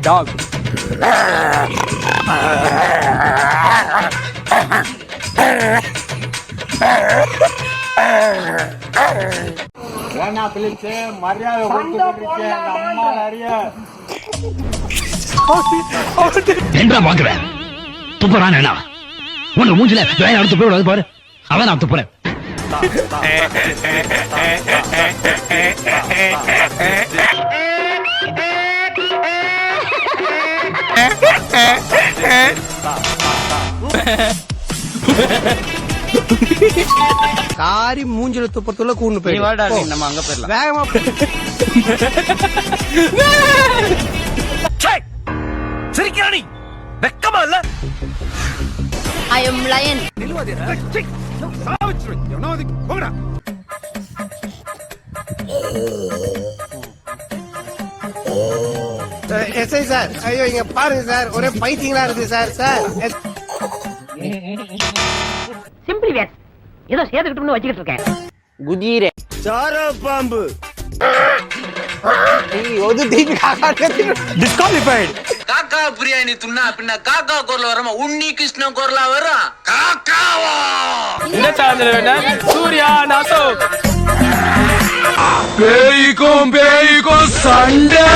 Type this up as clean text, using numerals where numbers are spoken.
Talk. ஏன்னா பிள்ளைச்சு மரியாதை கொடுத்துட்டு அம்மா நிறைய என்ன பாக்குறேன் துப்புறான் என்ன உன்னை மூஞ்சில அடுத்து போய் பாரு அவன் நான் துப்புறேன். காரி மூஞ்சில துப்பத்துள்ள கூண்டு போய் நம்ம அங்க போயிடலாம். வேகமா சிரிக்கிறானி வெக்கமா இல்ல? I am lion. SI sir, ஐயோ இங்க பாருங்க சார், ஒரே பைத்தியங்களா இருக்கு சார். Sir Simply yes. ஏதோ சேதுக்கிட்டு வச்சுக்கிட்டு இருக்கேன். குதிரை சாரா பாம்பு டிஸ்குவாலிஃபைட். காக்கா பிரியாணி துண்ணா பின்ன காக்கா குரல் வரமா உன்னி கிருஷ்ண குரலா வரும் காக்காவா இந்த சேனல் வேணா சூர்யா நாசோ பேய்க்கும் சண்டை.